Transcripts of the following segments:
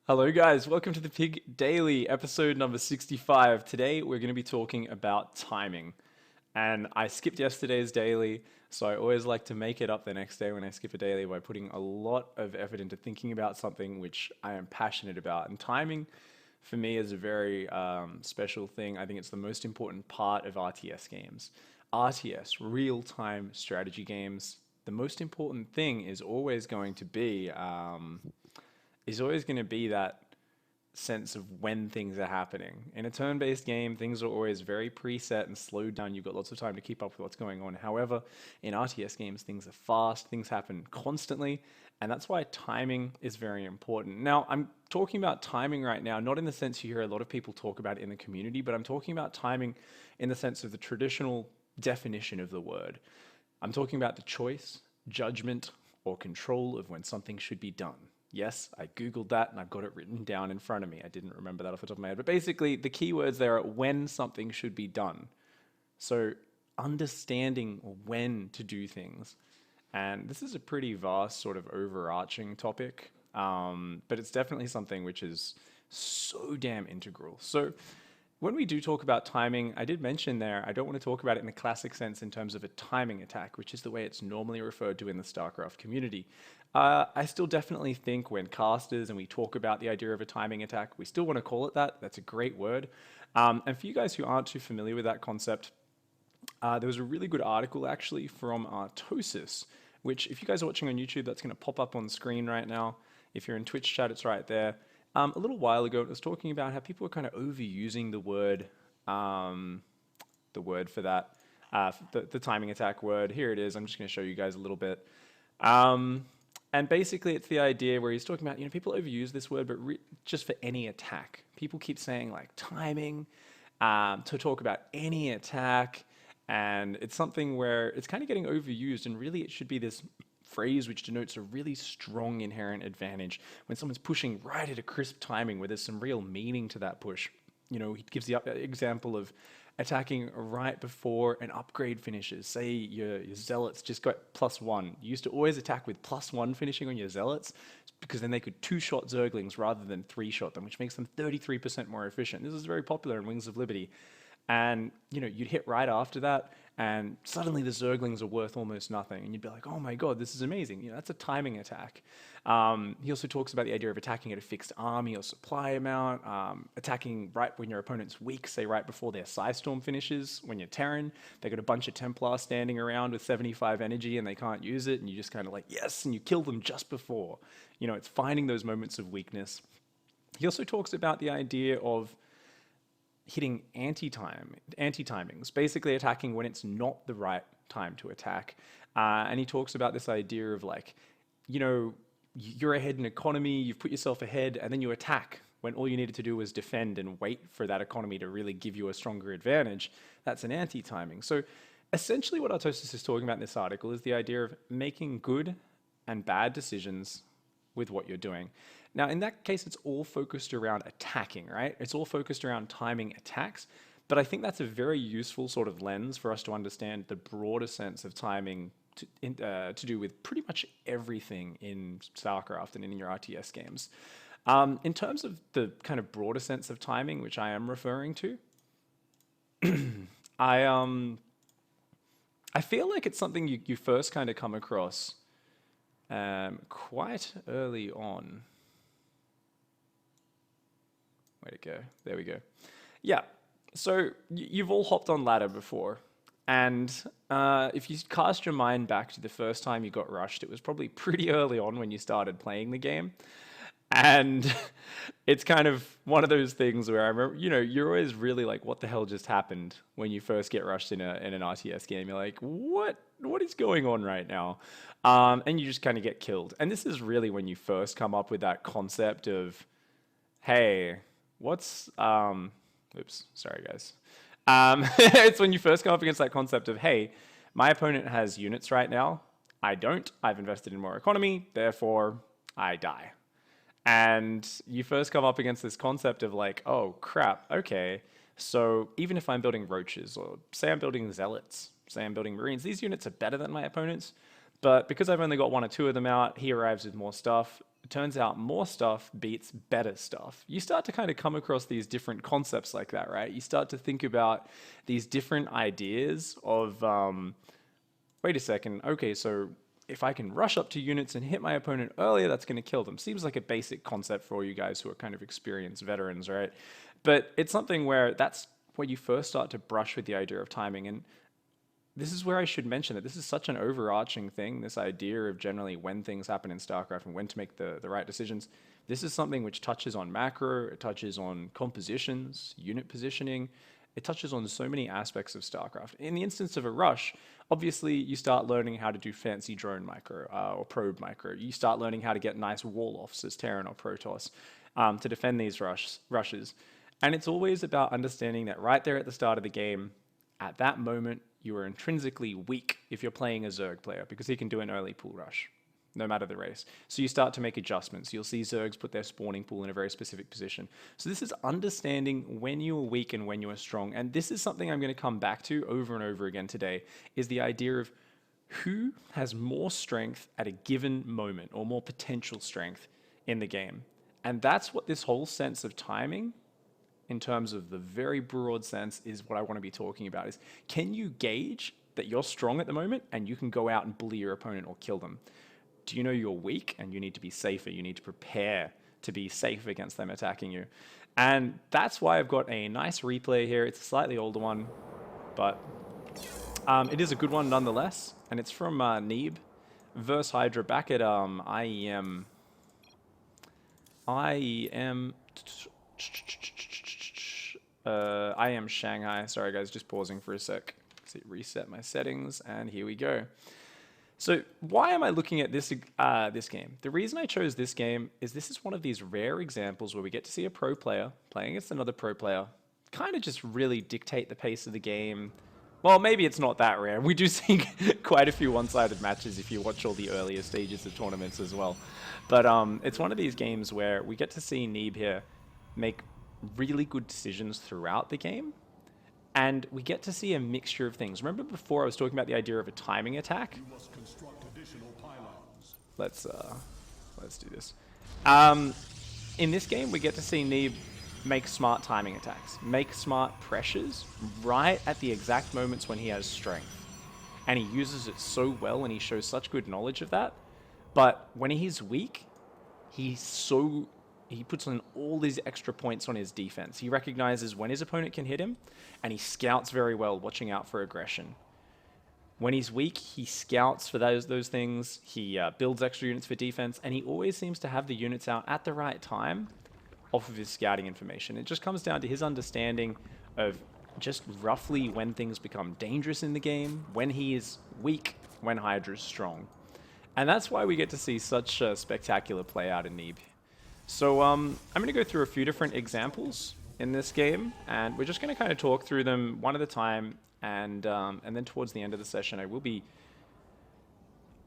Hello guys, welcome to the PiG Daily, episode number 65. Today we're going to be talking about timing. And I skipped yesterday's daily, so I always like to make it up the next day when I skip a daily by putting a lot of effort into thinking about something which I am passionate about. And timing, for me, is a very special thing. I think it's the most important part of RTS games. RTS, real-time strategy games, the most important thing is always going to be that sense of when things are happening. In a turn-based game, things are always very preset and slowed down. You've got lots of time to keep up with what's going on. However, in RTS games, things are fast, things happen constantly, and that's why timing is very important. Now, I'm talking about timing right now, not in the sense you hear a lot of people talk about it in the community, but I'm talking about timing in the sense of the traditional definition of the word. I'm talking about the choice, judgment, or control of when something should be done. Yes, I Googled that and I've got it written down in front of me. I didn't remember that off the top of my head. But basically, the keywords there are when something should be done. So, understanding when to do things. And this is a pretty vast, sort of overarching topic, but it's definitely something which is so damn integral. So, when we do talk about timing, I did mention there, I don't want to talk about it in the classic sense in terms of a timing attack, which is the way it's normally referred to in the StarCraft community. I still definitely think when casters and we talk about the idea of a timing attack, we still want to call it that. That's a great word. And for you guys who aren't too familiar with that concept, there was a really good article actually from Tosis, which if you guys are watching on YouTube, that's going to pop up on the screen right now. If you're in Twitch chat, it's right there. A little while ago, it was talking about how people were kind of overusing the word for that, the timing attack word. Here it is. I'm just going to show you guys a little bit. And basically, it's the idea where he's talking about, people overuse this word, but just for any attack. People keep saying like timing to talk about any attack. And it's something where it's kind of getting overused, and really it should be this phrase which denotes a really strong inherent advantage when someone's pushing right at a crisp timing where there's some real meaning to that push. He gives the example of attacking right before an upgrade finishes. Say your zealots just got +1. You used to always attack with +1 finishing on your zealots because then they could two-shot zerglings rather than three-shot them, which makes them 33% more efficient. This is very popular in Wings of Liberty. And, you'd hit right after that, and suddenly the Zerglings are worth almost nothing. And you'd be like, oh my god, this is amazing. That's a timing attack. He also talks about the idea of attacking at a fixed army or supply amount, attacking right when your opponent's weak, say right before their Psystorm finishes. When you're Terran, they got a bunch of Templars standing around with 75 energy and they can't use it, and you just kind of like, yes, and you kill them just before. It's finding those moments of weakness. He also talks about the idea of hitting anti-timings, basically attacking when it's not the right time to attack. And he talks about this idea of like, you're ahead in economy, you've put yourself ahead, and then you attack when all you needed to do was defend and wait for that economy to really give you a stronger advantage. That's an anti-timing. So essentially what Artosis is talking about in this article is the idea of making good and bad decisions with what you're doing. Now, in that case, it's all focused around attacking, right? It's all focused around timing attacks. But I think that's a very useful sort of lens for us to understand the broader sense of timing to do with pretty much everything in StarCraft and in your RTS games. In terms of the kind of broader sense of timing, which I am referring to, I feel like it's something you first kind of come across quite early on. Way to go. There we go. Yeah. So you've all hopped on ladder before. And if you cast your mind back to the first time you got rushed, it was probably pretty early on when you started playing the game. And it's kind of one of those things where I remember, you're always really like, what the hell just happened when you first get rushed in an RTS game? You're like, what is going on right now? And you just kind of get killed. And this is really when you first come up with that concept of, hey, oops, sorry guys. It's when you first come up against that concept of, hey, my opponent has units right now. I don't. I've invested in more economy, therefore I die. And you first come up against this concept of like, oh crap, okay. So even if I'm building roaches, or say I'm building zealots, say I'm building marines, these units are better than my opponents. But because I've only got one or two of them out, he arrives with more stuff. it turns out more stuff beats better stuff. You start to kind of come across these different concepts like that, right? You start to think about these different ideas of, wait a second, okay, so if I can rush up to units and hit my opponent earlier, that's going to kill them. Seems like a basic concept for all you guys who are kind of experienced veterans, right? But it's something where that's where you first start to brush with the idea of timing. And this is where I should mention that this is such an overarching thing, this idea of generally when things happen in StarCraft and when to make the right decisions. This is something which touches on macro, it touches on compositions, unit positioning, it touches on so many aspects of StarCraft. In the instance of a rush, obviously you start learning how to do fancy drone micro or probe micro. You start learning how to get nice wall-offs as Terran or Protoss to defend these rushes. And it's always about understanding that right there at the start of the game, at that moment, you are intrinsically weak if you're playing a Zerg player because he can do an early pool rush, no matter the race. So you start to make adjustments. You'll see Zergs put their spawning pool in a very specific position. So this is understanding when you are weak and when you are strong. And this is something I'm going to come back to over and over again today, is the idea of who has more strength at a given moment or more potential strength in the game. And that's what this whole sense of timing, in terms of the very broad sense, is what I want to be talking about. Is can you gauge that you're strong at the moment and you can go out and bully your opponent or kill them? Do you know you're weak and you need to be safer? You need to prepare to be safe against them attacking you. And that's why I've got a nice replay here. It's a slightly older one, but it is a good one nonetheless. And it's from Neeb versus Hydra back at IEM Shanghai. Sorry guys, just pausing for a sec. Reset my settings, and here we go. So why am I looking at this this game? The reason I chose this game is this is one of these rare examples where we get to see a pro player playing against another pro player kind of just really dictate the pace of the game. Well, maybe it's not that rare. We do see quite a few one-sided matches if you watch all the earlier stages of tournaments as well. But it's one of these games where we get to see Neeb here make really good decisions throughout the game. And we get to see a mixture of things. Remember before I was talking about the idea of a timing attack? Let's do this. In this game, we get to see Neeb make smart timing attacks, make smart pressures right at the exact moments when he has strength. And he uses it so well and he shows such good knowledge of that. But when he's weak, he puts on all these extra points on his defense. He recognizes when his opponent can hit him, and he scouts very well, watching out for aggression. When he's weak, he scouts for those things. He builds extra units for defense, and he always seems to have the units out at the right time off of his scouting information. It just comes down to his understanding of just roughly when things become dangerous in the game, when he is weak, when Hydra's strong. And that's why we get to see such a spectacular play out in Neeb. So I'm going to go through a few different examples in this game, and we're just going to kind of talk through them one at a time, and then towards the end of the session I will be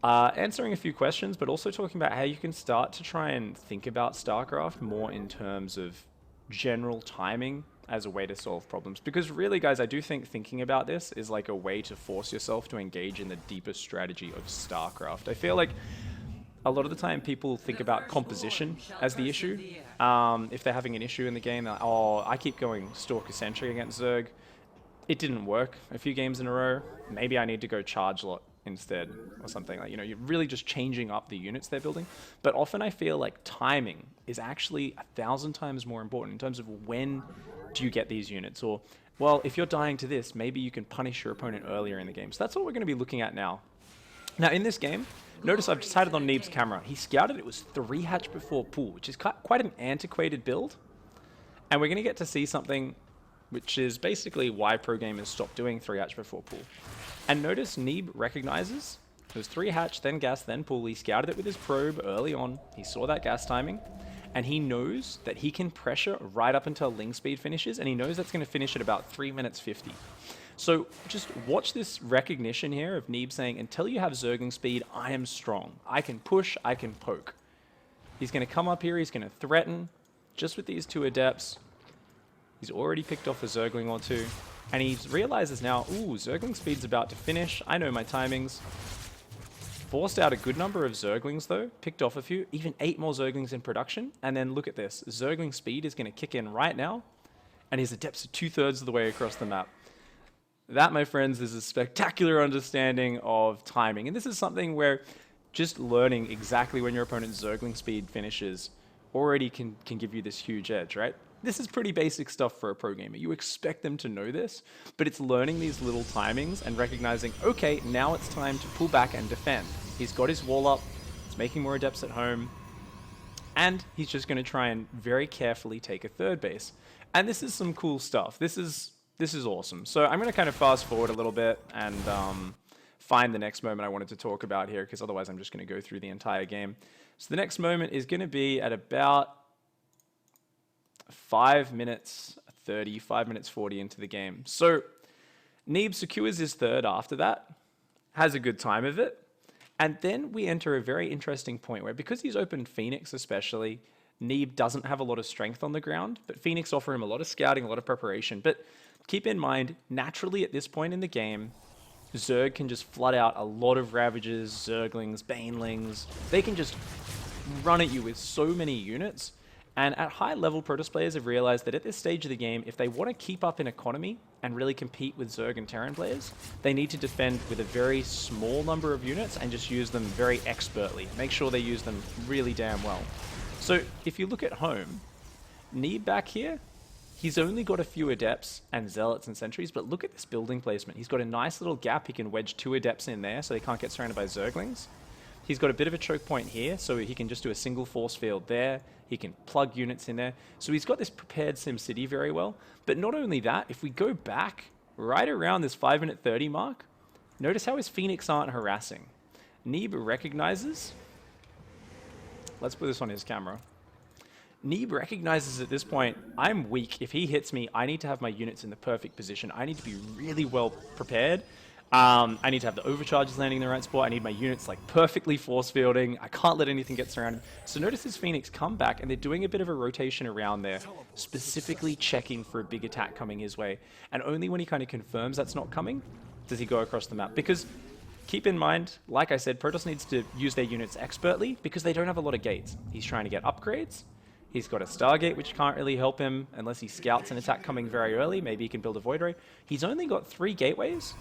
answering a few questions, but also talking about how you can start to try and think about StarCraft more in terms of general timing as a way to solve problems. Because really, guys, I do think thinking about this is like a way to force yourself to engage in the deeper strategy of StarCraft. I feel like a lot of the time people think about composition as the issue. If they're having an issue in the game, they're like, oh, I keep going Stalker-centric against Zerg. It didn't work a few games in a row. Maybe I need to go charge lot instead or something. Like, you know, you're really just changing up the units they're building. But often I feel like timing is actually 1,000 times more important in terms of when do you get these units. Or, well, if you're dying to this, maybe you can punish your opponent earlier in the game. So that's what we're going to be looking at now. Now, in this game, notice I've just had it on Neeb's camera. He scouted it was 3 hatch before pool, which is quite an antiquated build. And we're going to get to see something which is basically why pro gamers stopped doing 3 hatch before pool. And notice Neeb recognizes it was 3 hatch, then gas, then pool. He scouted it with his probe early on. He saw that gas timing, and he knows that he can pressure right up until Ling speed finishes, and he knows that's going to finish at about 3 minutes 50. So just watch this recognition here of Neeb saying, until you have Zergling speed, I am strong. I can push, I can poke. He's going to come up here, he's going to threaten, just with these 2 adepts. He's already picked off a Zergling or 2. And he realizes now, ooh, Zergling speed's about to finish. I know my timings. Forced out a good number of Zerglings though, picked off a few, even 8 more Zerglings in production. And then look at this, Zergling speed is going to kick in right now. And his adepts are 2/3 of the way across the map. That, my friends, is a spectacular understanding of timing. And this is something where just learning exactly when your opponent's Zergling speed finishes already can give you this huge edge, right? This is pretty basic stuff for a pro gamer. You expect them to know this, but it's learning these little timings and recognizing, okay, now it's time to pull back and defend. He's got his wall up, he's making more adepts at home, and he's just going to try and very carefully take a third base. And this is some cool stuff. This is awesome. So I'm going to kind of fast forward a little bit and find the next moment I wanted to talk about here, because otherwise I'm just going to go through the entire game. So the next moment is going to be at about 5 minutes 30, 5 minutes 40 into the game. So Neeb secures his third after that, has a good time of it, and then we enter a very interesting point where, because he's opened Phoenix especially, Neeb doesn't have a lot of strength on the ground, but Phoenix offer him a lot of scouting, a lot of preparation. But keep in mind, naturally at this point in the game, Zerg can just flood out a lot of Ravagers, Zerglings, Banelings. They can just run at you with so many units. And at high level, Protoss players have realized that at this stage of the game, if they want to keep up in economy and really compete with Zerg and Terran players, they need to defend with a very small number of units and just use them very expertly. Make sure they use them really damn well. So if you look at home, Neeb back here, he's only got a few Adepts and Zealots and Sentries, but look at this building placement. He's got a nice little gap. He can wedge 2 Adepts in there so they can't get surrounded by Zerglings. He's got a bit of a choke point here, so he can just do a single force field there. He can plug units in there. So he's got this prepared SimCity very well. But not only that, if we go back right around this 5 minute 30 mark, notice how his Phoenix aren't harassing. Neeb recognizes, let's put this on his camera. Neeb recognizes at this point, I'm weak. If he hits me, I need to have my units in the perfect position. I need to be really well prepared. I need to have the overcharges landing in the right spot. I need my units like perfectly force fielding. I can't let anything get surrounded. So notice his Phoenix come back and they're doing a bit of a rotation around there, specifically checking for a big attack coming his way. And only when he kind of confirms that's not coming, does he go across the map. Because keep in mind, like I said, Protoss needs to use their units expertly because they don't have a lot of gates. He's trying to get upgrades. He's got a Stargate, which can't really help him unless he scouts an attack coming very early. Maybe he can build a Void Ray. He's only got 3 gateways,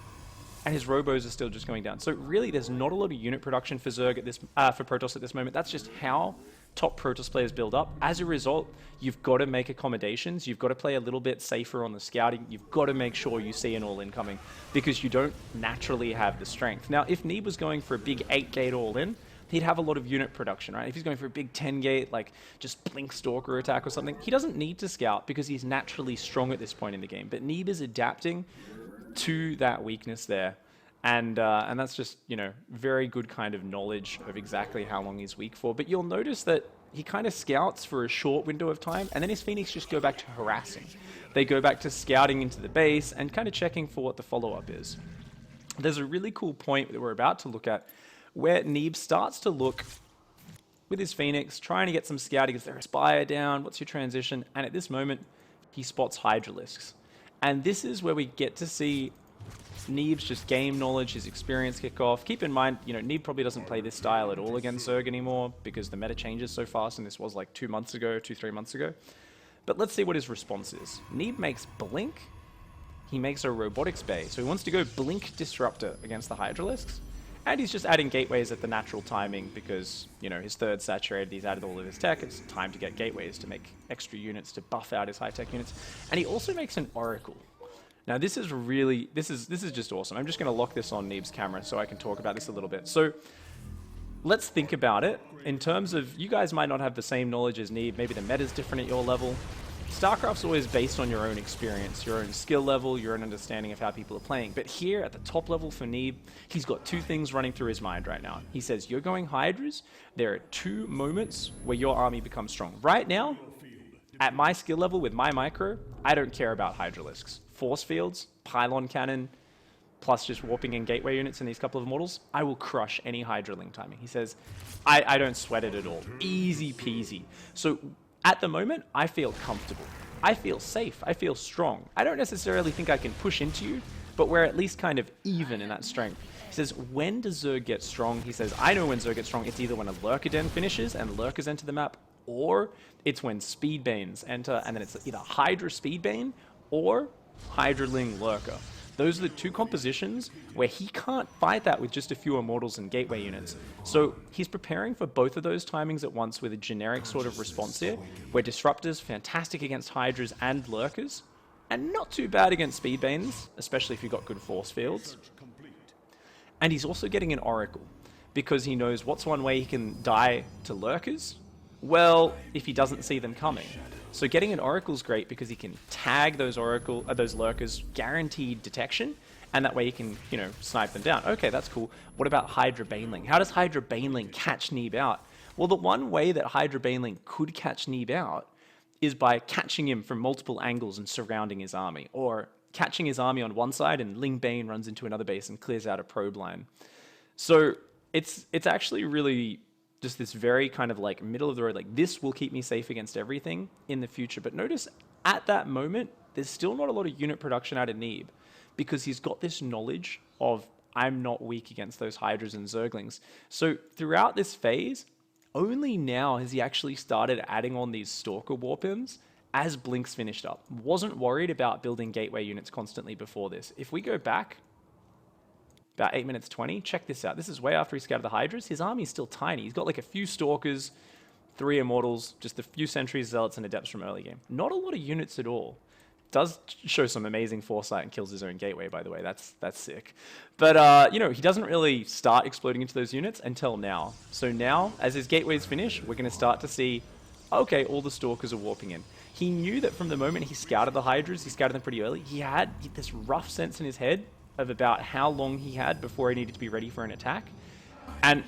and his robos are still just going down. So really, there's not a lot of unit production for Zerg at this, for Protoss at this moment. That's just how top Protoss players build up. As a result, you've got to make accommodations. You've got to play a little bit safer on the scouting. You've got to make sure you see an all-in coming because you don't naturally have the strength. Now, if Neeb was going for a big 8-gate all-in, he'd have a lot of unit production, right? If he's going for a big 10-gate, like just Blink Stalker attack or something, he doesn't need to scout because he's naturally strong at this point in the game. But Neeb is adapting to that weakness there. And that's just, you know, very good kind of knowledge of exactly how long he's weak for. But you'll notice that he kind of scouts for a short window of time, and then his Phoenix just go back to harassing. They go back to scouting into the base and kind of checking for what the follow-up is. There's a really cool point that we're about to look at where Neeb starts to look with his Phoenix, trying to get some scouting. Is there a Spire down? What's your transition? And at this moment, he spots Hydralisks. And this is where we get to see Neeb's just game knowledge, his experience kick off. Keep in mind, you know, Neeb probably doesn't play this style at all against Zerg anymore because the meta changes so fast, and this was like 2 months ago, 2-3 months ago. But let's see what his response is. Neeb makes Blink. He makes a Robotics Bay. So he wants to go Blink Disruptor against the Hydralisks. And he's just adding gateways at the natural timing because, you know, his third saturated, he's added all of his tech. It's time to get gateways to make extra units to buff out his high-tech units. And he also makes an Oracle. Now this is really, this is just awesome. I'm just going to lock this on Neeb's camera so I can talk about this a little bit. So let's think about it in terms of, you guys might not have the same knowledge as Neeb. Maybe the meta's different at your level. StarCraft's always based on your own experience, your own skill level, your own understanding of how people are playing. But here at the top level for Neeb, he's got 2 things running through his mind right now. He says, you're going Hydras. There are 2 moments where your army becomes strong. Right now, at my skill level with my micro, I don't care about Hydralisks. Force fields, pylon cannon, plus just warping in gateway units in these couple of models, I will crush any Hydraling timing. He says, I don't sweat it at all. Easy peasy. So at the moment, I feel comfortable. I feel safe. I feel strong. I don't necessarily think I can push into you, but we're at least kind of even in that strength. He says, when does Zerg get strong? He says, I know when Zerg gets strong. It's either when a Lurker Den finishes and Lurkers enter the map, or it's when Speedbanes enter, and then it's either Hydra Speedbane or Hydraling Lurker. Those are the two compositions where he can't fight that with just a few Immortals and Gateway units. So he's preparing for both of those timings at once with a generic sort of response here, where Disruptors, fantastic against Hydras and Lurkers, and not too bad against Speedbanes, especially if you've got good force fields. And he's also getting an Oracle, because he knows what's one way he can die to Lurkers? Well, if he doesn't see them coming. So getting an Oracle's great because he can tag those those Lurkers, guaranteed detection, and that way he can, you know, snipe them down. Okay, that's cool. What about Hydra Baneling? How does Hydra Baneling catch Neeb out? Well, the one way that Hydra Baneling could catch Neeb out is by catching him from multiple angles and surrounding his army, or catching his army on one side and Ling Bane runs into another base and clears out a probe line. So it's actually really just this very kind of like middle of the road, like this will keep me safe against everything in the future. But notice at that moment, there's still not a lot of unit production out of Neeb, because he's got this knowledge of I'm not weak against those Hydras and Zerglings. So throughout this phase, only now has he actually started adding on these Stalker Warpins as Blinks finished up. Wasn't worried about building Gateway units constantly before this. If we go back about 8 minutes 20, check this out. This is way after he scouted the Hydras. His army's still tiny. He's got like a few Stalkers, 3 Immortals, just a few Sentries, Zealots, and Adepts from early game. Not a lot of units at all. Does show some amazing foresight and kills his own Gateway, by the way. That's sick. But, you know, he doesn't really start exploding into those units until now. So now, as his Gateways finish, we're going to start to see, okay, all the Stalkers are warping in. He knew that from the moment he scouted the Hydras, he scouted them pretty early, he had this rough sense in his head of about how long he had before he needed to be ready for an attack. And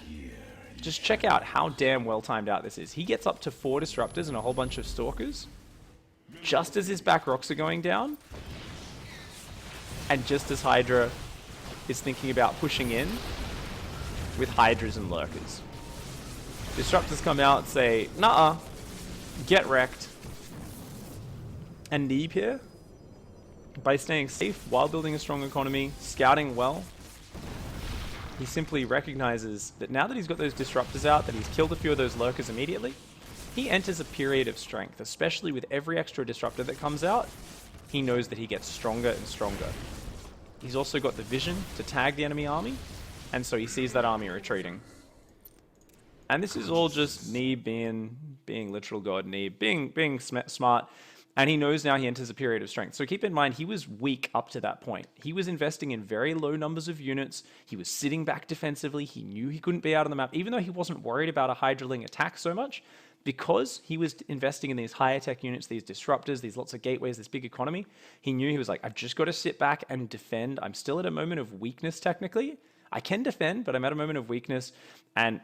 just check out how damn well timed out this is. He gets up to 4 Disruptors and a whole bunch of Stalkers just as his back rocks are going down, and just as Hydra is thinking about pushing in with Hydras and Lurkers. Disruptors come out and say, nah, get wrecked. And Neeb here, by staying safe while building a strong economy, scouting well, he simply recognizes that now that he's got those Disruptors out, that he's killed a few of those Lurkers immediately, he enters a period of strength, especially with every extra Disruptor that comes out. He knows that he gets stronger and stronger. He's also got the vision to tag the enemy army, and so he sees that army retreating. And this is all just Neeb being literal god Neeb, being smart. And he knows now he enters a period of strength. So keep in mind, he was weak up to that point. He was investing in very low numbers of units. He was sitting back defensively. He knew he couldn't be out on the map, even though he wasn't worried about a Hydraling attack so much, because he was investing in these higher tech units, these Disruptors, these lots of gateways, this big economy. He knew he was like, I've just got to sit back and defend. I'm still at a moment of weakness, technically. I can defend, but I'm at a moment of weakness. And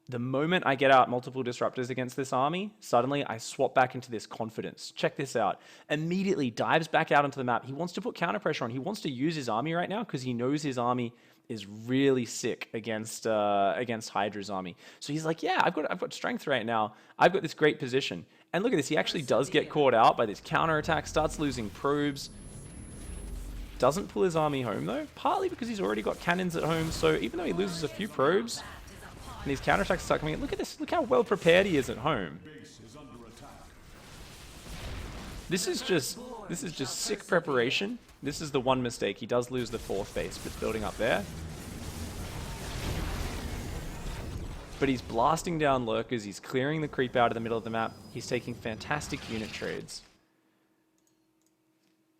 the moment I get out multiple Disruptors against this army, suddenly I swap back into this confidence. Check this out. Immediately dives back out onto the map. He wants to put counter pressure on. He wants to use his army right now because he knows his army is really sick against Hydra's army. So he's like, yeah, I've got strength right now. I've got this great position. And look at this. He actually does get caught out by this counterattack, starts losing probes. Doesn't pull his army home though, partly because he's already got cannons at home. So even though he loses a few probes, and these counterattacks start coming in. Look at this. Look how well prepared he is at home. This is just sick preparation. This is the one mistake. He does lose the 4th base, but building up there. But he's blasting down Lurkers. He's clearing the creep out of the middle of the map. He's taking fantastic unit trades.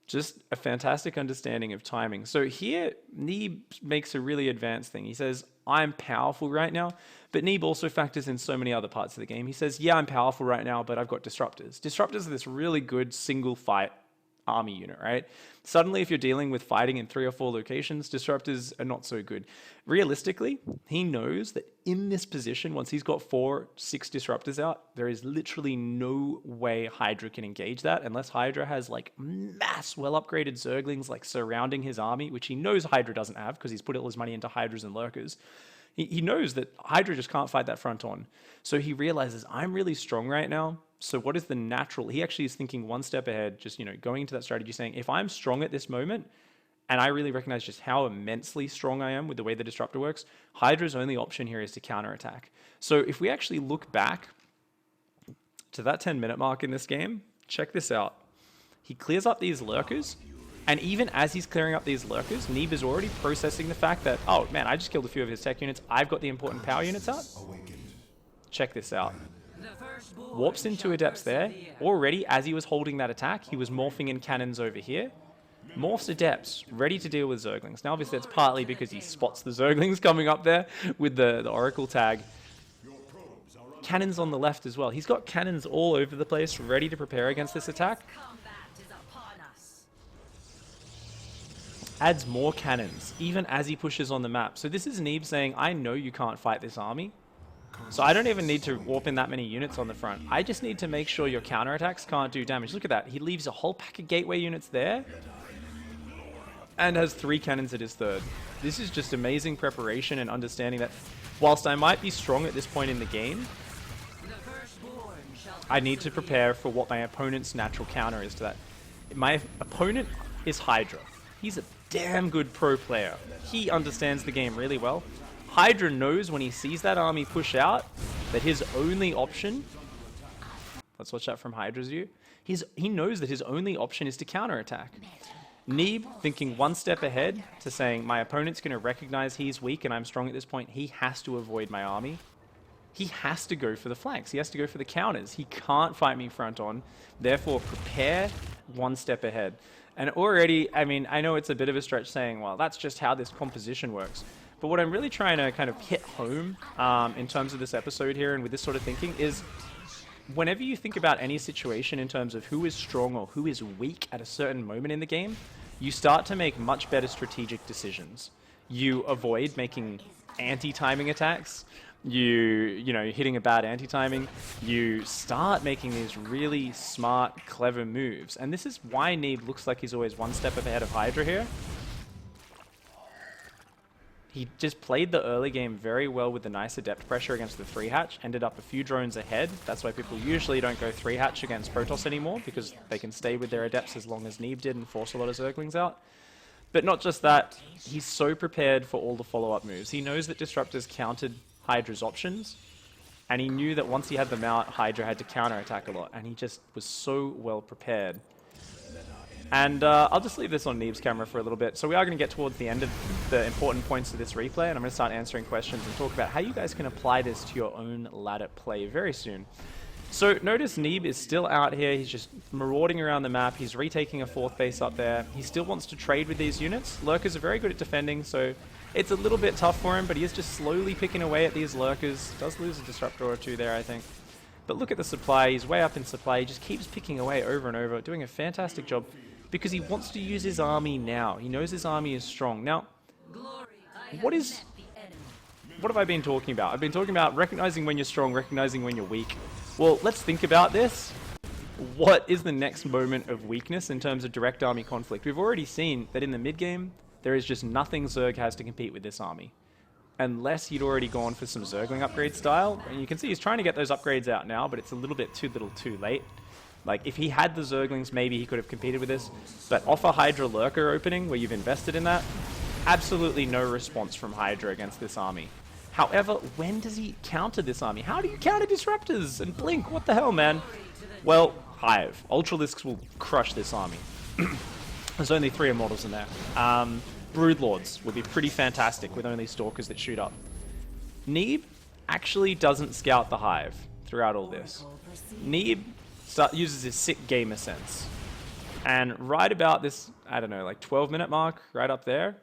Just a fantastic understanding of timing. So here, Neeb makes a really advanced thing. He says, I'm powerful right now, but Neeb also factors in so many other parts of the game. He says, yeah, I'm powerful right now, but I've got Disruptors. Disruptors are this really good single fight army unit, right? Suddenly, if you're dealing with fighting in 3 or 4 locations, Disruptors are not so good. Realistically, he knows that in this position, once he's got 4, 6 Disruptors out, there is literally no way Hydra can engage that unless Hydra has like mass well-upgraded Zerglings like surrounding his army, which he knows Hydra doesn't have because he's put all his money into Hydras and Lurkers. He knows that Hydra just can't fight that front on. So he realizes, I'm really strong right now. So what is the natural? He actually is thinking one step ahead, just, you know, going into that strategy saying, if I'm strong at this moment and I really recognize just how immensely strong I am with the way the Disruptor works, Hydra's only option here is to counterattack. So if we actually look back to that 10-minute mark in this game, check this out. He clears up these lurkers, and even as he's clearing up these lurkers, Neeb is already processing the fact that, oh man, I just killed a few of his tech units. I've got the important power units out. Check this out. Warps into Adepts there. Already, as he was holding that attack, he was morphing in cannons over here. Morphs Adepts, ready to deal with Zerglings. Now, obviously, that's partly because he spots the Zerglings coming up there with the Oracle tag. Cannons on the left as well. He's got cannons all over the place, ready to prepare against this attack. Adds more cannons, even as he pushes on the map. So this is Neeb saying, I know you can't fight this army. So I don't even need to warp in that many units on the front. I just need to make sure your counterattacks can't do damage. Look at that. He leaves a whole pack of gateway units there and has 3 cannons at his third. This is just amazing preparation and understanding that whilst I might be strong at this point in the game, I need to prepare for what my opponent's natural counter is to that. My opponent is Hydra. He's a damn good pro player. He understands the game really well. Hydra knows when he sees that army push out that his only option, let's watch that from Hydra's view, he knows that his only option is to counterattack. Neeb, thinking one step ahead to saying, my opponent's going to recognize he's weak and I'm strong at this point, he has to avoid my army. He has to go for the flanks. He has to go for the counters. He can't fight me front on. Therefore, prepare one step ahead. And already, I mean, I know it's a bit of a stretch saying, well, that's just how this composition works. But what I'm really trying to kind of hit home in terms of this episode here and with this sort of thinking is whenever you think about any situation in terms of who is strong or who is weak at a certain moment in the game, you start to make much better strategic decisions. You avoid making anti-timing attacks. You know, hitting a bad anti-timing. You start making these really smart, clever moves. And this is why Neeb looks like he's always one step ahead of Hydra here. He just played the early game very well with the nice adept pressure against the 3-hatch, ended up a few drones ahead. That's why people usually don't go 3-hatch against Protoss anymore, because they can stay with their adepts as long as Neeb did and force a lot of Zerglings out. But not just that, he's so prepared for all the follow-up moves. He knows that Disruptors countered Hydra's options, and he knew that once he had them out, Hydra had to counterattack a lot, and he just was so well prepared. And I'll just leave this on Neeb's camera for a little bit. So we are going to get towards the end of the important points of this replay, and I'm going to start answering questions and talk about how you guys can apply this to your own ladder play very soon. So notice Neeb is still out here. He's just marauding around the map. He's retaking a 4th base up there. He still wants to trade with these units. Lurkers are very good at defending, so it's a little bit tough for him, but he is just slowly picking away at these lurkers. Does lose a disruptor or 2 there, I think. But look at the supply. He's way up in supply. He just keeps picking away over and over, doing a fantastic job, because he wants to use his army now. He knows his army is strong. Now, what have I been talking about? I've been talking about recognizing when you're strong, recognizing when you're weak. Well, let's think about this. What is the next moment of weakness in terms of direct army conflict? We've already seen that in the mid-game, there is just nothing Zerg has to compete with this army. Unless he'd already gone for some Zergling upgrade style. And you can see he's trying to get those upgrades out now, but it's a little bit too late. Like, if he had the Zerglings, maybe he could have competed with this. But off a Hydra Lurker opening, where you've invested in that, absolutely no response from Hydra against this army. However, when does he counter this army? How do you counter Disruptors and Blink? What the hell, man? Well, Hive. Ultralisks will crush this army. There's only 3 Immortals in there. Broodlords would be pretty fantastic with only Stalkers that shoot up. Neeb actually doesn't scout the Hive throughout all this. Neeb uses his sick gamer sense. And right about this, I don't know, like 12-minute mark, right up there,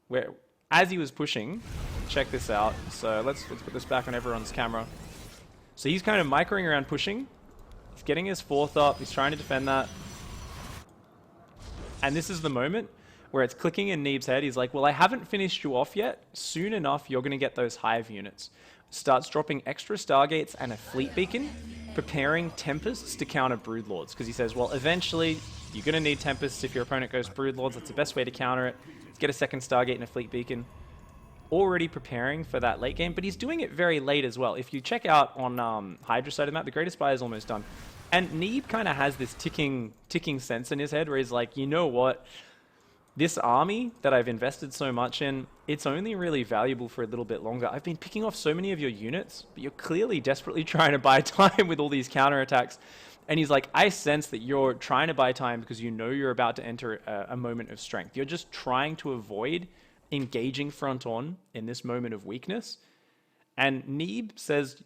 where as he was pushing, check this out. So let's put this back on everyone's camera. So he's kind of microing around pushing. He's getting his 4th up. He's trying to defend that. And this is the moment where it's clicking in Neeb's head. He's like, well, I haven't finished you off yet. Soon enough, you're going to get those Hive units. Starts dropping extra Stargates and a Fleet Beacon, preparing Tempests to counter Broodlords. Because he says, well, eventually, you're going to need Tempests if your opponent goes Broodlords. That's the best way to counter it. Get a second Stargate and a Fleet Beacon. Already preparing for that late game, but he's doing it very late as well. If you check out on Hydra side of the map, the Greatest Spy is almost done. And Neeb kind of has this ticking sense in his head where he's like, you know what? This army that I've invested so much in, it's only really valuable for a little bit longer. I've been picking off so many of your units, but you're clearly desperately trying to buy time with all these counterattacks. And he's like, I sense that you're trying to buy time because you know you're about to enter a moment of strength. You're just trying to avoid engaging front on in this moment of weakness. And Neeb says,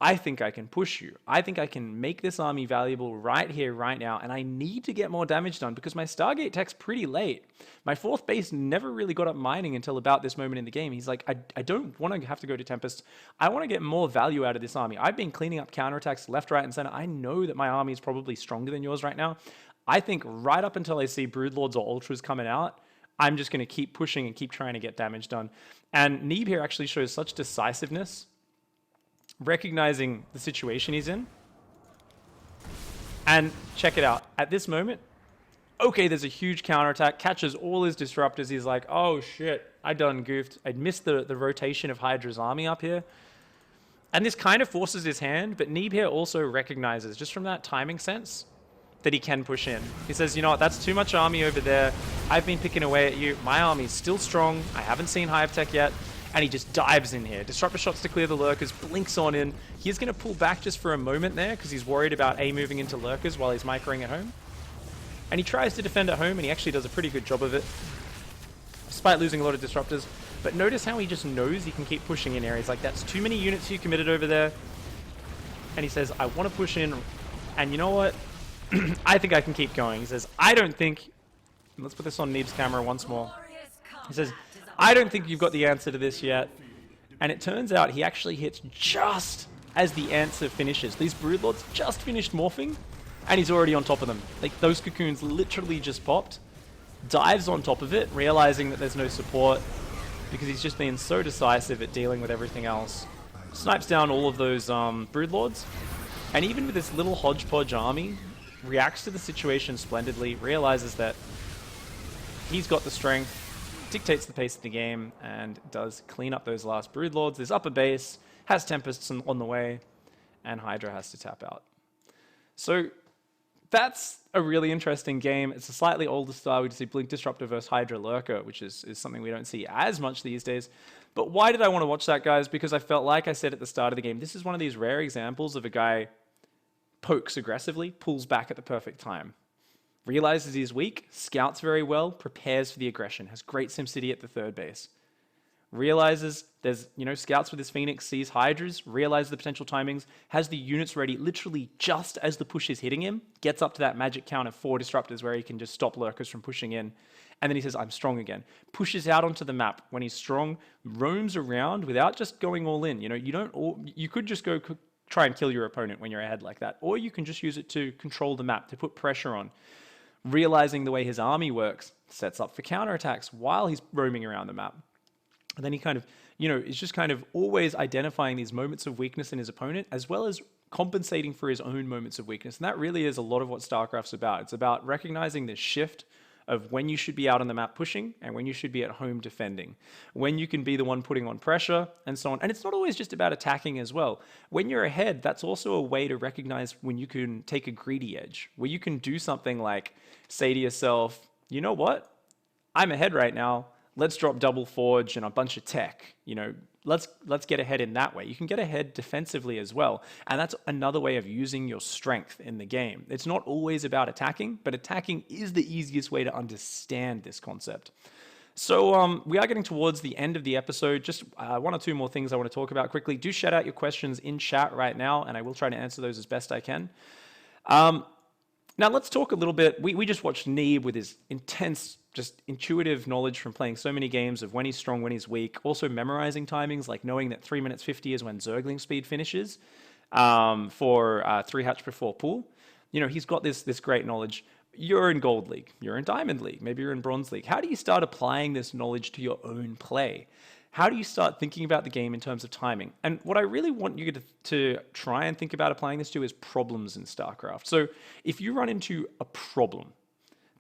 I think I can push you. I think I can make this army valuable right here, right now, and I need to get more damage done because my Stargate tech's pretty late. My 4th base never really got up mining until about this moment in the game. He's like, I don't want to have to go to Tempest. I want to get more value out of this army. I've been cleaning up counterattacks left, right, and center. I know that my army is probably stronger than yours right now. I think right up until I see Broodlords or Ultras coming out, I'm just going to keep pushing and keep trying to get damage done. And Neeb here actually shows such decisiveness, recognizing the situation he's in. And check it out. At this moment, okay, there's a huge counterattack, catches all his disruptors. He's like, oh shit, I done goofed. I'd missed the rotation of Hydra's army up here. And this kind of forces his hand, but Neeb here also recognizes, just from that timing sense, that he can push in. He says, you know what, that's too much army over there. I've been picking away at you. My army's still strong. I haven't seen Hive Tech yet. And he just dives in here. Disruptor shots to clear the lurkers, blinks on in. He's going to pull back just for a moment there because he's worried about A, moving into lurkers while he's microing at home. And he tries to defend at home, and he actually does a pretty good job of it, despite losing a lot of disruptors. But notice how he just knows he can keep pushing in areas. Like, that's too many units you committed over there. And he says, I want to push in. And you know what? I think I can keep going. He says, I don't think... Let's put this on Neeb's camera once more. He says, I don't think you've got the answer to this yet. And it turns out he actually hits just as the answer finishes. These Broodlords just finished morphing, and he's already on top of them. Like, those cocoons literally just popped. Dives on top of it, realizing that there's no support, because he's just been so decisive at dealing with everything else. Snipes down all of those Broodlords, and even with this little hodgepodge army, reacts to the situation splendidly, realizes that he's got the strength, dictates the pace of the game, and does clean up those last Broodlords. There's upper base, has Tempests on the way, and Hydra has to tap out. So that's a really interesting game. It's a slightly older style. We see Blink Disruptor versus Hydra Lurker, which is something we don't see as much these days. But why did I want to watch that, guys? Because I felt like I said at the start of the game, this is one of these rare examples of a guy pokes aggressively, pulls back at the perfect time. Realizes he's weak, scouts very well, prepares for the aggression, has great SimCity at the 3rd base. Realizes there's, scouts with his Phoenix, sees Hydras, realizes the potential timings, has the units ready literally just as the push is hitting him, gets up to that magic count of 4 disruptors where he can just stop lurkers from pushing in. And then he says, I'm strong again. Pushes out onto the map. When he's strong, roams around without just going all in. You could just go try and kill your opponent when you're ahead like that. Or you can just use it to control the map, to put pressure on. Realizing the way his army works, sets up for counterattacks while he's roaming around the map. And then he kind of, is just kind of always identifying these moments of weakness in his opponent, as well as compensating for his own moments of weakness. And that really is a lot of what StarCraft's about. It's about recognizing this shift of when you should be out on the map pushing and when you should be at home defending, when you can be the one putting on pressure and so on. And it's not always just about attacking as well. When you're ahead, that's also a way to recognize when you can take a greedy edge, where you can do something like say to yourself, you know what? I'm ahead right now. Let's drop double forge and a bunch of tech. Let's get ahead in that way. You can get ahead defensively as well. And that's another way of using your strength in the game. It's not always about attacking, but attacking is the easiest way to understand this concept. So we are getting towards the end of the episode. Just 1 or 2 more things I want to talk about quickly. Do shout out your questions in chat right now, and I will try to answer those as best I can. Now let's talk a little bit. We just watched Neeb with his intense, just intuitive knowledge from playing so many games of when he's strong, when he's weak. Also memorizing timings, like knowing that 3 minutes 50 is when Zergling speed finishes for 3 hatch before pool. He's got this great knowledge. You're in Gold League, you're in Diamond League, maybe you're in Bronze League. How do you start applying this knowledge to your own play? How do you start thinking about the game in terms of timing? And what I really want you to try and think about applying this to is problems in StarCraft. So if you run into a problem,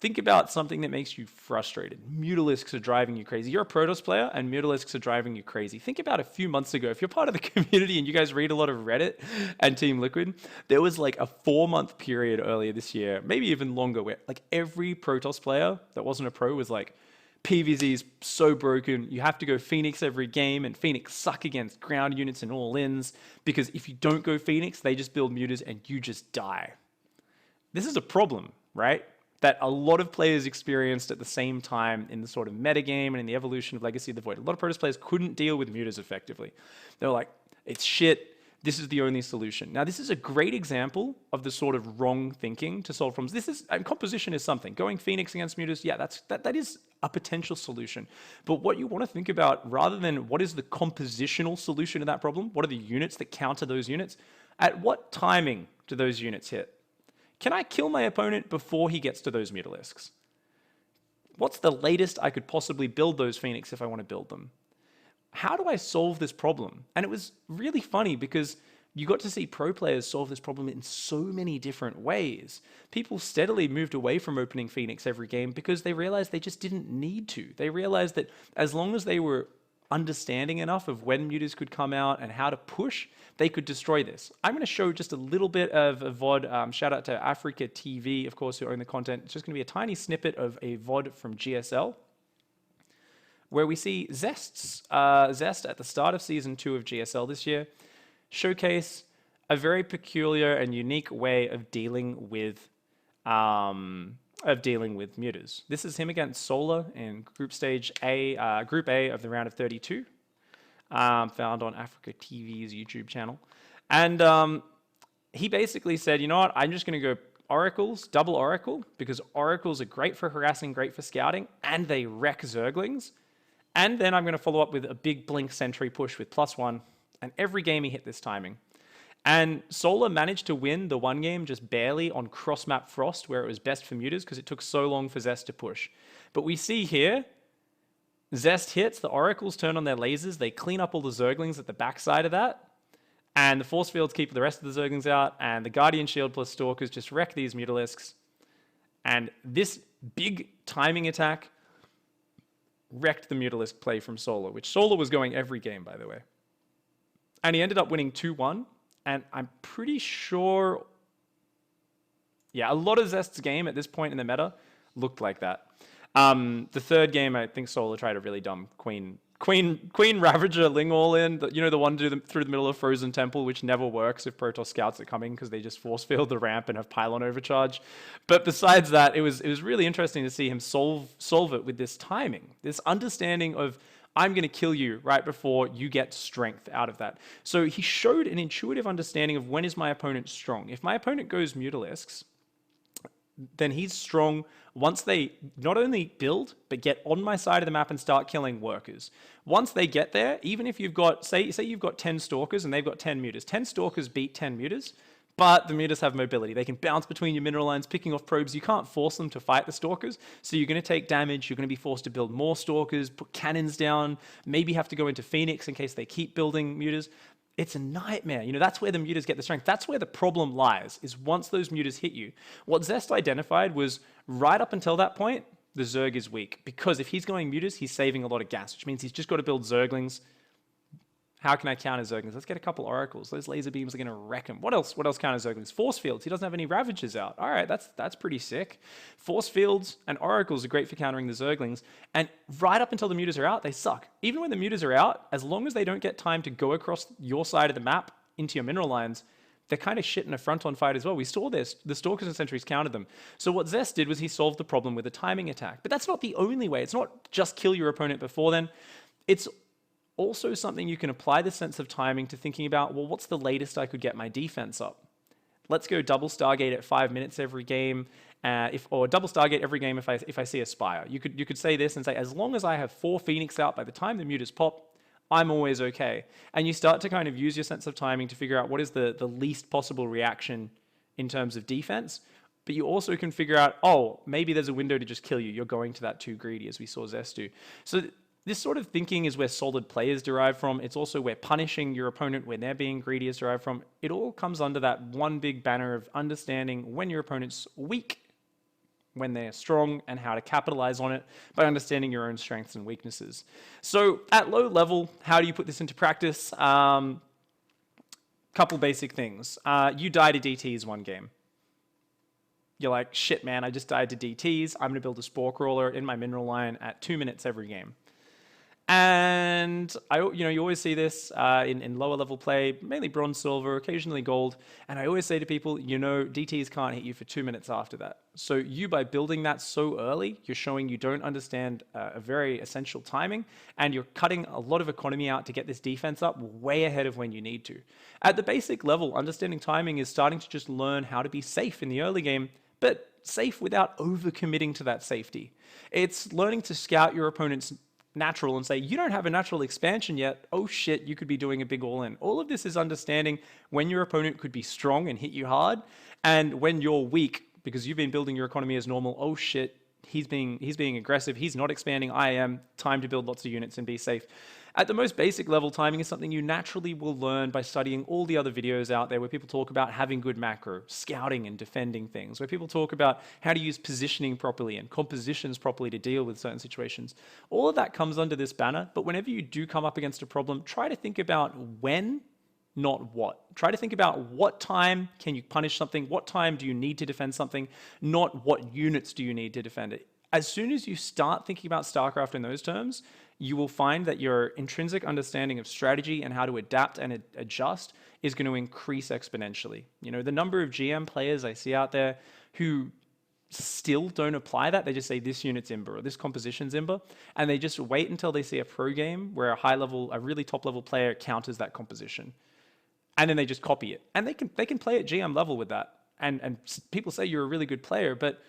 think about something that makes you frustrated. Mutalisks are driving you crazy. You're a Protoss player and Mutalisks are driving you crazy. Think about a few months ago, if you're part of the community and you guys read a lot of Reddit and Team Liquid, there was like a 4-month period earlier this year, maybe even longer, where like every Protoss player that wasn't a pro was like, PvZ is so broken. You have to go Phoenix every game, and Phoenix suck against ground units and all-ins, because if you don't go Phoenix, they just build mutas and you just die. This is a problem, right? That a lot of players experienced at the same time in the sort of metagame and in the evolution of Legacy of the Void. A lot of Protoss players couldn't deal with mutas effectively. They were like, it's shit. This is the only solution. Now, this is a great example of the sort of wrong thinking to solve problems. This is, and composition is something. Going Phoenix against mutas, yeah, that is a potential solution. But what you want to think about, rather than what is the compositional solution to that problem, what are the units that counter those units, at what timing do those units hit? Can I kill my opponent before he gets to those mutalisks? What's the latest I could possibly build those Phoenix if I want to build them? How do I solve this problem? And it was really funny because you got to see pro players solve this problem in so many different ways. People steadily moved away from opening Phoenix every game because they realized they just didn't need to. They realized that as long as they were understanding enough of when mutas could come out and how to push, they could destroy this. I'm going to show just a little bit of a VOD. Shout out to Africa TV, of course, who own the content. It's just going to be a tiny snippet of a VOD from GSL, where we see Zest at the start of Season 2 of GSL this year showcase a very peculiar and unique way of dealing with mutas. This is him against Solar in Group A of the round of 32, found on Africa TV's YouTube channel. And he basically said, you know what, I'm just going to go Oracles, double Oracle, because Oracles are great for harassing, great for scouting, and they wreck Zerglings. And then I'm going to follow up with a big Blink Sentry push with +1. And every game he hit this timing. And Solar managed to win the one game just barely on cross-map Frost, where it was best for mutas because it took so long for Zest to push. But we see here, Zest hits, the Oracles turn on their lasers, they clean up all the Zerglings at the backside of that, and the Force Fields keep the rest of the Zerglings out, and the Guardian Shield plus Stalkers just wreck these Mutalisks. And this big timing attack wrecked the Mutalisk play from Solar, which Solar was going every game, by the way. And he ended up winning 2-1, and I'm pretty sure, yeah, a lot of Zest's game at this point in the meta looked like that. The third game, I think Solar tried a really dumb Queen Ravager Ling all in, you know, the one through the middle of Frozen Temple, which never works if Protoss scouts are coming because they just force field the ramp and have pylon overcharge. But besides that, it was really interesting to see him solve it with this timing, this understanding of, I'm going to kill you right before you get strength out of that. So he showed an intuitive understanding of when is my opponent strong. If my opponent goes Mutalisks, then he's strong once they not only build, but get on my side of the map and start killing workers. Once they get there, even if you've got, say you've got 10 Stalkers and they've got 10 mutas. 10 Stalkers beat 10 mutas, but the mutas have mobility. They can bounce between your mineral lines, picking off probes. You can't force them to fight the Stalkers, so you're going to take damage. You're going to be forced to build more Stalkers, put cannons down, maybe have to go into Phoenix in case they keep building mutas. It's a nightmare. You know, that's where the mutas get the strength. That's where the problem lies, is once those mutas hit you. What Zest identified was right up until that point, the Zerg is weak. Because if he's going mutas, he's saving a lot of gas, which means he's just got to build Zerglings. How can I counter Zerglings? Let's get a couple Oracles. Those laser beams are going to wreck him. What else counters Zerglings? Force Fields. He doesn't have any Ravagers out. All right, that's pretty sick. Force Fields and Oracles are great for countering the Zerglings. And right up until the mutas are out, they suck. Even when the mutas are out, as long as they don't get time to go across your side of the map into your mineral lines, they're kind of shit in a front-on fight as well. We saw this. The Stalkers and Sentries countered them. So what Zest did was he solved the problem with a timing attack. But that's not the only way. It's not just kill your opponent before then. It's also something you can apply the sense of timing to thinking about, well, what's the latest I could get my defense up? Let's go double Stargate at 5 minutes every game, or double Stargate every game if I see a Spire. You could say this and say, as long as I have 4 Phoenix out by the time the mutas pop, I'm always okay. And you start to kind of use your sense of timing to figure out what is the least possible reaction in terms of defense. But you also can figure out, oh, maybe there's a window to just kill you. You're going to that too greedy, as we saw Zest do. So this sort of thinking is where solid play is derived from. It's also where punishing your opponent when they're being greedy is derived from. It all comes under that one big banner of understanding when your opponent's weak, when they're strong, and how to capitalize on it by understanding your own strengths and weaknesses. So at low level, how do you put this into practice? Couple basic things. You die to DTs one game. you're like, shit, man, I just died to DTs. I'm going to build a spore crawler in my mineral line at 2 minutes every game. And you always see this in lower level play, mainly bronze, silver, occasionally gold. And I always say to people, DTs can't hit you for 2 minutes after that. So you, by building that so early, you're showing you don't understand a very essential timing, and you're cutting a lot of economy out to get this defense up way ahead of when you need to. At the basic level, understanding timing is starting to just learn how to be safe in the early game, but safe without overcommitting to that safety. It's learning to scout your opponent's natural and say, you don't have a natural expansion yet. Oh shit, you could be doing a big all-in. All of this is understanding when your opponent could be strong and hit you hard, and when you're weak because you've been building your economy as normal. Oh shit, he's being aggressive. He's not expanding. I am. Time to build lots of units and be safe. At the most basic level, timing is something you naturally will learn by studying all the other videos out there where people talk about having good macro, scouting and defending things, where people talk about how to use positioning properly and compositions properly to deal with certain situations. All of that comes under this banner, but whenever you do come up against a problem, try to think about when, not what. Try to think about what time can you punish something, what time do you need to defend something, not what units do you need to defend it. As soon as you start thinking about StarCraft in those terms, you will find that your intrinsic understanding of strategy and how to adapt and adjust is going to increase exponentially. The number of GM players I see out there who still don't apply that. They just say this unit's Imber or this composition's Imber, and they just wait until they see a pro game where a really top level player counters that composition. And then they just copy it. And they can play at GM level with that. And people say you're a really good player, but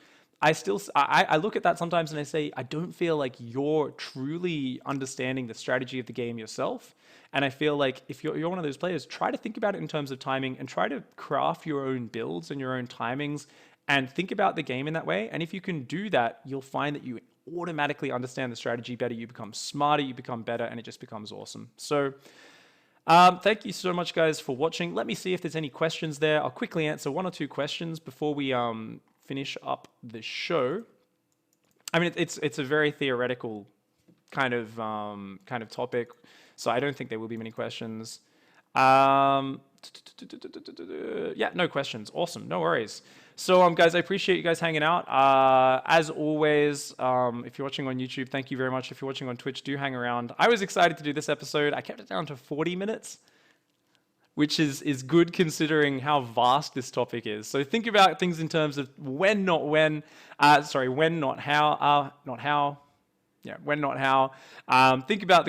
I look at that sometimes and I say, I don't feel like you're truly understanding the strategy of the game yourself. And I feel like if you're one of those players, try to think about it in terms of timing and try to craft your own builds and your own timings and think about the game in that way. And if you can do that, you'll find that you automatically understand the strategy better. You become smarter, you become better, and it just becomes awesome. So thank you so much, guys, for watching. Let me see if there's any questions there. I'll quickly answer one or two questions before we finish up the show. I mean, it's a very theoretical kind of topic, so I don't think there will be many questions. Yeah, no questions. Awesome, no worries. So, guys, I appreciate you guys hanging out. As always, if you're watching on YouTube, thank you very much. If you're watching on Twitch, do hang around. I was excited to do this episode. I kept it down to 40 minutes. Which is good considering how vast this topic is. So think about things in terms of when, not when. When, not how. Not how. Yeah, when, not how. Think about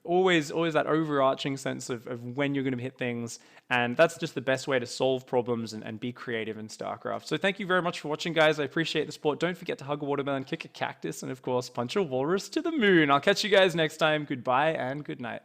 always that overarching sense of when you're going to hit things. And that's just the best way to solve problems and be creative in StarCraft. So thank you very much for watching, guys. I appreciate the support. Don't forget to hug a watermelon, kick a cactus, and of course, punch a walrus to the moon. I'll catch you guys next time. Goodbye and good night.